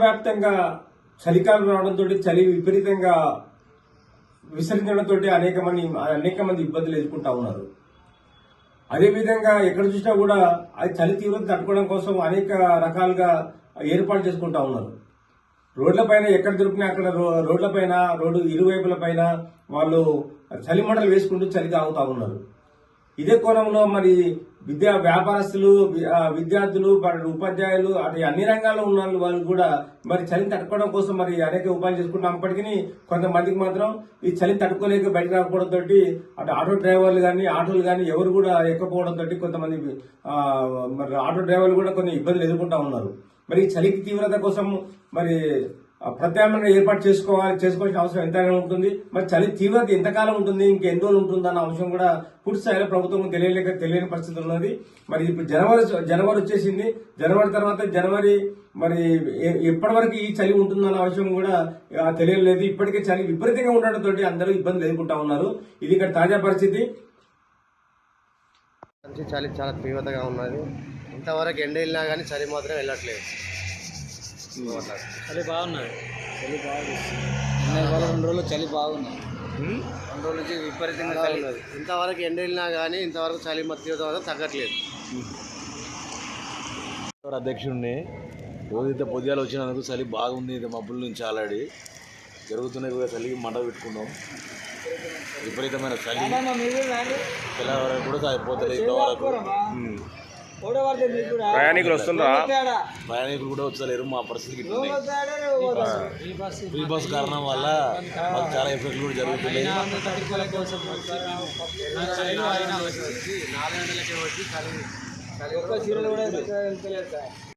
విశ్వవ్యాప్తంగా చలికాలం రావడంతో చలి విపరీతంగా విసరించడంతో అనేక మంది ఇబ్బందులు ఎదుర్కొంటా ఉన్నారు. అదేవిధంగా ఎక్కడ చూసినా కూడా అది చలి తీవ్రత తట్టుకోవడం కోసం అనేక రకాలుగా ఏర్పాటు చేసుకుంటా ఉన్నారు. రోడ్లపైన ఎక్కడ దొరికినా అక్కడ రోడ్డు ఇరువైపుల పైన వాళ్ళు చలిమంటలు వేసుకుంటూ చలి తాగుతా ఉన్నారు. ఇదే కోణంలో మరి వ్యాపారస్తులు, విద్యార్థులు, ఉపాధ్యాయులు అటు అన్ని రంగాల్లో ఉన్న వాళ్ళు కూడా మరి చలిని తట్టుకోవడం కోసం మరి అనేక ఉపాయాలు చేసుకుంటున్నప్పటికీ కొంతమందికి మాత్రం ఈ చలిని తట్టుకోలేక బయటకు రాకపోవడంతో అటు ఆటో డ్రైవర్లు కానీ ఆటోలు కానీ ఎవరు కూడా ఎక్కపోవడంతో కొంతమంది మరి ఆటో డ్రైవర్లు కూడా కొన్ని ఇబ్బందులు ఎదుర్కొంటా ఉన్నారు. మరి చలికి తీవ్రత కోసం మరి ప్రత్యామ్నాయంగా ఏర్పాటు చేసుకోవాల్సిన అవసరం ఎంతైనా ఉంటుంది. మరి చలి తీవ్రత ఎంతకాలం ఉంటుంది, ఇంకెన్ని రోజులు ఉంటుంది అన్న అంశం కూడా పూర్తి స్థాయిలో ప్రభుత్వం తెలియని పరిస్థితి ఉన్నది. మరి ఇప్పుడు జనవరి వచ్చేసింది. జనవరి తర్వాత మరి ఎప్పటి వరకు ఈ చలి ఉంటుందన్న విషయం కూడా తెలియలేదు. ఇప్పటికే చలి విపరీతంగా ఉండడంతో అందరూ ఇబ్బందులు ఎదుర్కొంటా ఉన్నారు. ఇది ఇక్కడ తాజా పరిస్థితి. చలి చాలా తీవ్రతగా ఉన్నది. ఇంతవరకు ఎండ వెళ్ళినా కానీ చలి మాత్రం వెళ్ళట్లేదు. చలి బాగున్నది. చలి బాగుంది. 2 రోజులు చలి బాగున్నది. 2 రోజుల నుంచి విపరీతంగా చలి ఉన్నది. ఇంతవరకు ఎండ వెళ్ళినా కానీ ఇంతవరకు చలి తీవ్రత తగ్గట్లేదు. అధ్యక్షుడిని రోజైతే పొద్దుగాలు వచ్చినందుకు చలి బాగుంది. మబ్బుల నుంచి ఆల్రెడీ జరుగుతున్నాయి కూడా చలికి మంట పెట్టుకున్నాం. విపరీతమైన చలి తెల్లవరకు కూడా అయిపోతుంది. ఇంతవరకు ప్రయాణికులు వస్తున్నారు. ప్రయాణికులు కూడా వచ్చలేరు. మా పరిస్థితికి ఫ్రీ బస్ కారణం వల్ల మాకు చాలా ఎఫెక్ట్లు కూడా జరుగుతున్నాయి. 4 గంటలకే వచ్చి చలి